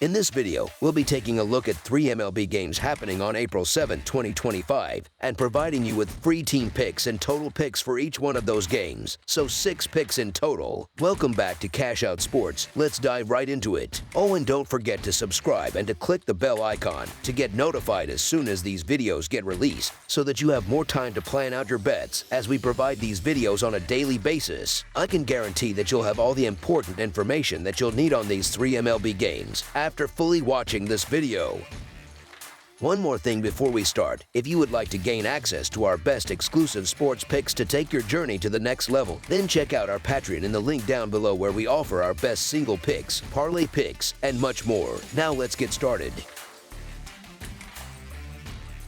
In this video, we'll be taking a look at 3 MLB games happening on April 7, 2025, and providing you with free team picks and total picks for each one of those games, so 6 picks in total. Welcome back to Cash Out Sports. Let's dive right into it. Oh, and don't forget to subscribe and to click the bell icon to get notified as soon as these videos get released, so that you have more time to plan out your bets as we provide these videos on a daily basis. I can guarantee that you'll have all the important information that you'll need on these 3 MLB games after fully watching this video. One more thing before we start. If you would like to gain access to our best exclusive sports picks to take your journey to the next level, then check out our Patreon in the link down below, where we offer our best single picks, parlay picks, and much more. Now let's get started.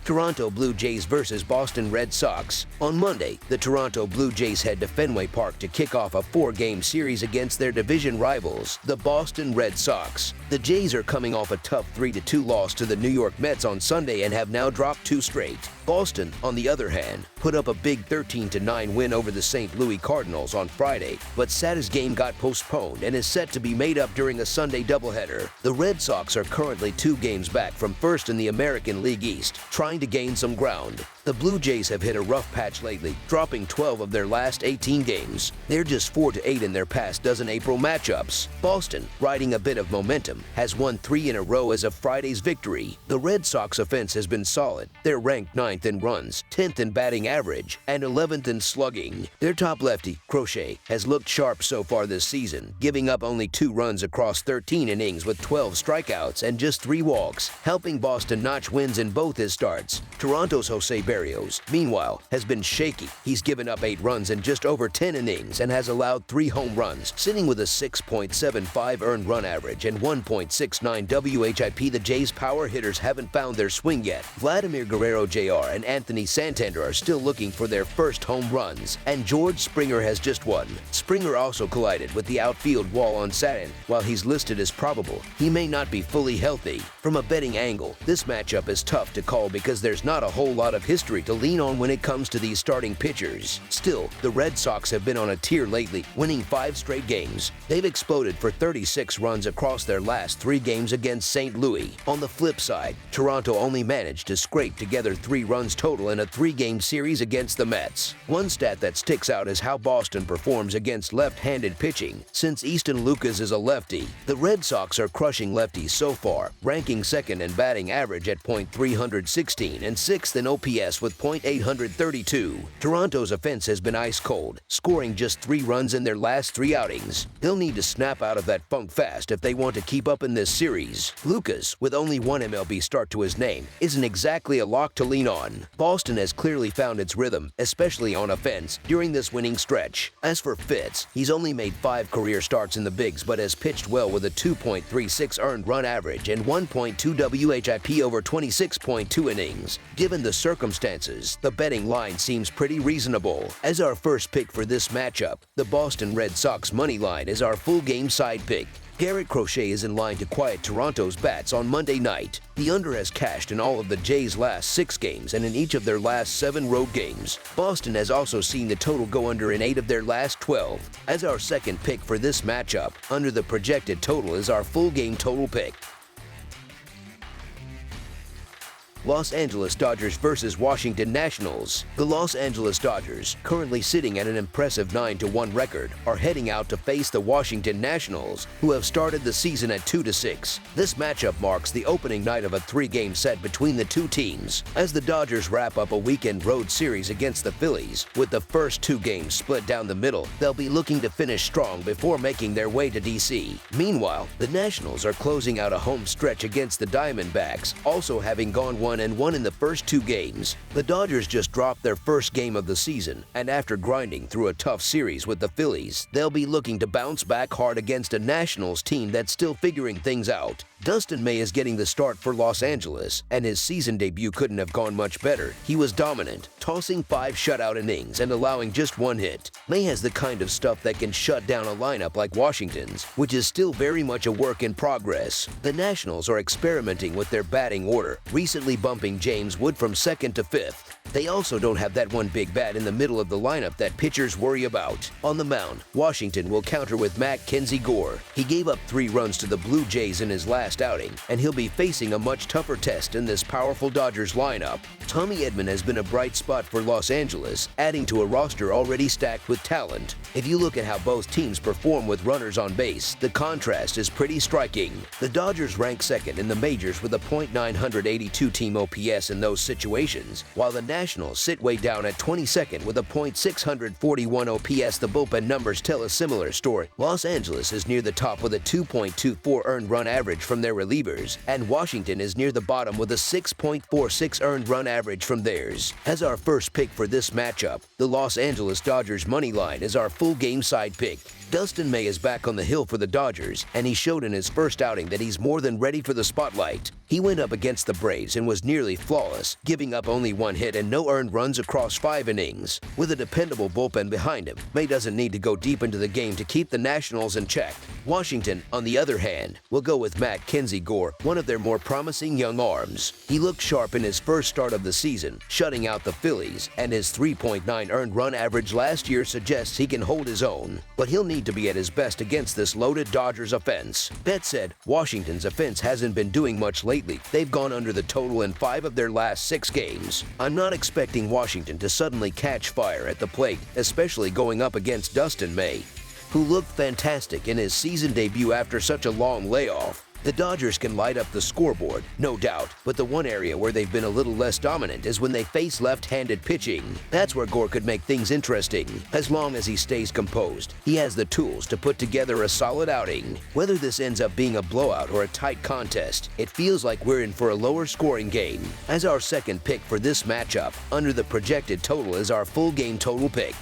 Toronto Blue Jays versus Boston Red Sox. On Monday, the Toronto Blue Jays head to Fenway Park to kick off a 4-game series against their division rivals, the Boston Red Sox. The Jays are coming off a tough 3-2 loss to the New York Mets on Sunday and have now dropped 2 straight. Boston, on the other hand, put up a big 13-9 win over the St. Louis Cardinals on Friday, but Saturday's game got postponed and is set to be made up during a Sunday doubleheader. The Red Sox are currently 2 games back from first in the American League East, trying to gain some ground. The Blue Jays have hit a rough patch lately, dropping 12 of their last 18 games. They're just 4-8 in their past dozen April matchups. Boston, riding a bit of momentum, has won 3 in a row as of Friday's victory. The Red Sox offense has been solid. They're ranked 9th in runs, 10th in batting average, and 11th in slugging. Their top lefty, Crochet, has looked sharp so far this season, giving up only 2 runs across 13 innings with 12 strikeouts and just 3 walks, helping Boston notch wins in both his starts. Toronto's Jose Berrios, meanwhile, has been shaky. He's given up 8 runs in just over 10 innings and has allowed 3 home runs, sitting with a 6.75 earned run average and 1.69 WHIP. The Jays' power hitters haven't found their swing yet. Vladimir Guerrero Jr. and Anthony Santander are still looking for their first home runs, and George Springer has just won. Springer also collided with the outfield wall on Saturday. While he's listed as probable, he may not be fully healthy. From a betting angle, this matchup is tough to call because there's not a whole lot of history to lean on when it comes to these starting pitchers. Still, the Red Sox have been on a tear lately, winning 5 straight games. They've exploded for 36 runs across their last 3 games against St. Louis. On the flip side, Toronto only managed to scrape together 3 runs total in a 3-game series against the Mets. One stat that sticks out is how Boston performs against left-handed pitching. Since Easton Lucas is a lefty, the Red Sox are crushing lefties so far, ranking 2nd in batting average at .316 and 6th in OPS with .832. Toronto's offense has been ice cold, scoring just 3 runs in their last 3 outings. They'll need to snap out of that funk fast if they want to keep up in this series. Lucas, with only 1 MLB start to his name, isn't exactly a lock to lean on. Boston has clearly found its rhythm, especially on offense, during this winning stretch. As for Fitz, he's only made 5 career starts in the bigs but has pitched well with a 2.36 earned run average and 1.2 WHIP over 26.2 innings. Given the circumstances, the betting line seems pretty reasonable. As our first pick for this matchup, the Boston Red Sox money line is our full game side pick. Garrett Crochet is in line to quiet Toronto's bats on Monday night. The under has cashed in all of the Jays' last 6 games and in each of their last 7 road games. Boston has also seen the total go under in 8 of their last 12. As our second pick for this matchup, under the projected total is our full game total pick. Los Angeles Dodgers versus Washington Nationals. The Los Angeles Dodgers, currently sitting at an impressive 9-1 record, are heading out to face the Washington Nationals, who have started the season at 2-6. This matchup marks the opening night of a 3-game set between the 2 teams, as the Dodgers wrap up a weekend road series against the Phillies. With the first 2 games split down the middle, they'll be looking to finish strong before making their way to DC. Meanwhile, the Nationals are closing out a home stretch against the Diamondbacks, also having gone 1-1 in the first 2 games. The Dodgers just dropped their first game of the season, and after grinding through a tough series with the Phillies, they'll be looking to bounce back hard against a Nationals team that's still figuring things out. Dustin May is getting the start for Los Angeles, and his season debut couldn't have gone much better. He was dominant, tossing 5 shutout innings and allowing just 1 hit. May has the kind of stuff that can shut down a lineup like Washington's, which is still very much a work in progress. The Nationals are experimenting with their batting order, recently bumping James Wood from second to fifth. They also don't have that one big bat in the middle of the lineup that pitchers worry about. On the mound, Washington will counter with Mackenzie Gore. He gave up 3 runs to the Blue Jays in his last outing, and he'll be facing a much tougher test in this powerful Dodgers lineup. Tommy Edman has been a bright spot for Los Angeles, adding to a roster already stacked with talent. If you look at how both teams perform with runners on base, the contrast is pretty striking. The Dodgers rank second in the majors with a .982 team OPS in those situations, while the Nationals sit way down at 22nd with a .641 OPS. The bullpen numbers tell a similar story. Los Angeles is near the top with a 2.24 earned run average from their relievers, and Washington is near the bottom with a 6.46 earned run average from theirs. As our first pick for this matchup, the Los Angeles Dodgers money line is our full game side pick. Dustin May is back on the hill for the Dodgers, and he showed in his first outing that he's more than ready for the spotlight. He went up against the Braves and was nearly flawless, giving up only 1 hit and no earned runs across 5 innings. With a dependable bullpen behind him, May doesn't need to go deep into the game to keep the Nationals in check. Washington, on the other hand, will go with Mackenzie Gore, one of their more promising young arms. He looked sharp in his first start of the season, shutting out the Phillies, and his 3.9 earned run average last year suggests he can hold his own. But he'll need to be at his best against this loaded Dodgers offense. That said, Washington's offense hasn't been doing much lately. They've gone under the total in 5 of their last 6 games. I'm not expecting Washington to suddenly catch fire at the plate, especially going up against Dustin May, who looked fantastic in his season debut after such a long layoff. The Dodgers can light up the scoreboard, no doubt, but the one area where they've been a little less dominant is when they face left-handed pitching. That's where Gore could make things interesting. As long as he stays composed, he has the tools to put together a solid outing. Whether this ends up being a blowout or a tight contest, it feels like we're in for a lower scoring game. As our second pick for this matchup, under the projected total is our full game total pick.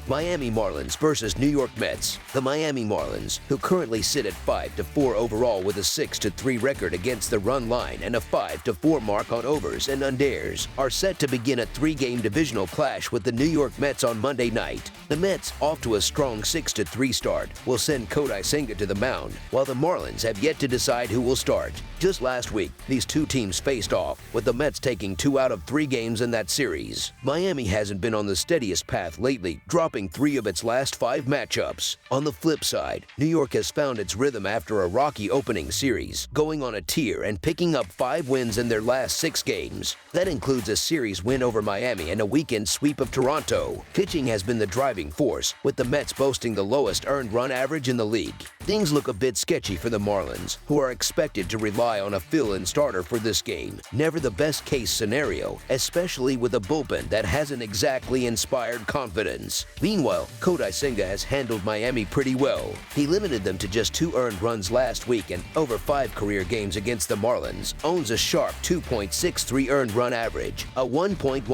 Miami Marlins versus New York Mets. The Miami Marlins, who currently sit at 5-4 overall with a 6-3 record against the run line and a 5-4 mark on overs and unders, are set to begin a 3-game divisional clash with the New York Mets on Monday night. The Mets, off to a strong 6-3 start, will send Kodai Senga to the mound, while the Marlins have yet to decide who will start. Just last week, these two teams faced off, with the Mets taking 2 out of 3 games in that series. Miami hasn't been on the steadiest path lately, dropping 3 of its last 5 matchups. On the flip side, New York has found its rhythm after a rocky opening series, going on a tear and picking up 5 wins in their last 6 games. That includes a series win over Miami and a weekend sweep of Toronto. Pitching has been the driving force, with the Mets boasting the lowest earned run average in the league. Things look a bit sketchy for the Marlins, who are expected to rely on a fill-in starter for this game. Never the best case scenario, especially with a bullpen that hasn't exactly inspired confidence. Meanwhile, Kodai Senga has handled Miami pretty well. He limited them to just 2 earned runs last week, and over 5 career games against the Marlins, owns a sharp 2.63 earned run average, a 1.13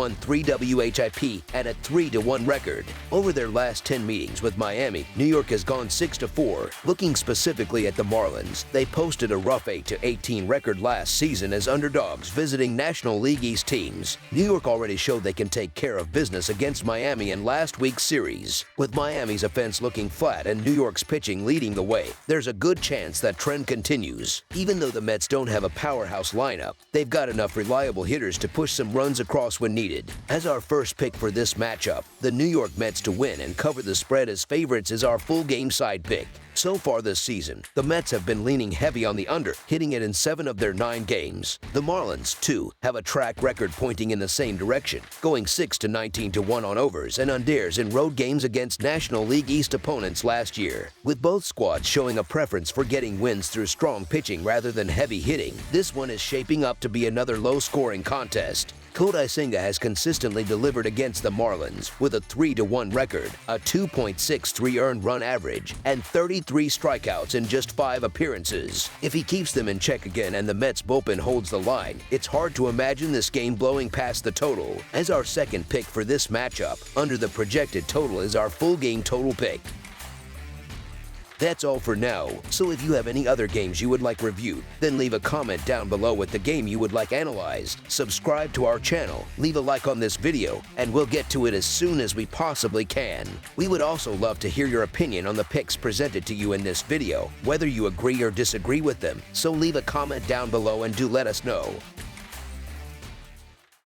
WHIP, and a 3-1 record. Over their last 10 meetings with Miami, New York has gone 6-4. Looking specifically at the Marlins, they posted a rough 8-18 record last season as underdogs visiting National League East teams. New York already showed they can take care of business against Miami in last week's series. With Miami's offense looking flat and New York's pitching leading the way, there's a good chance that trend continues. Even though the Mets don't have a powerhouse lineup, they've got enough reliable hitters to push some runs across when needed. As our first pick for this matchup, the New York Mets to win and cover the spread as favorites is our full game side pick. So far this season, the Mets have been leaning heavy on the under, hitting it in 7 of their 9 games. The Marlins, too, have a track record pointing in the same direction, going 6-19-1 on overs and unders in road games against National League East opponents last year. With both squads showing a preference for getting wins through strong pitching rather than heavy hitting, this one is shaping up to be another low-scoring contest. Kodai Senga has consistently delivered against the Marlins with a 3-1 record, a 2.63 earned run average, and 33 strikeouts in just 5 appearances. If he keeps them in check again and the Mets bullpen holds the line, it's hard to imagine this game blowing past the total. As our second pick for this matchup, under the projected total is our full game total pick. That's all for now, so if you have any other games you would like reviewed, then leave a comment down below with the game you would like analyzed. Subscribe to our channel, leave a like on this video, and we'll get to it as soon as we possibly can. We would also love to hear your opinion on the picks presented to you in this video, whether you agree or disagree with them, so leave a comment down below and do let us know.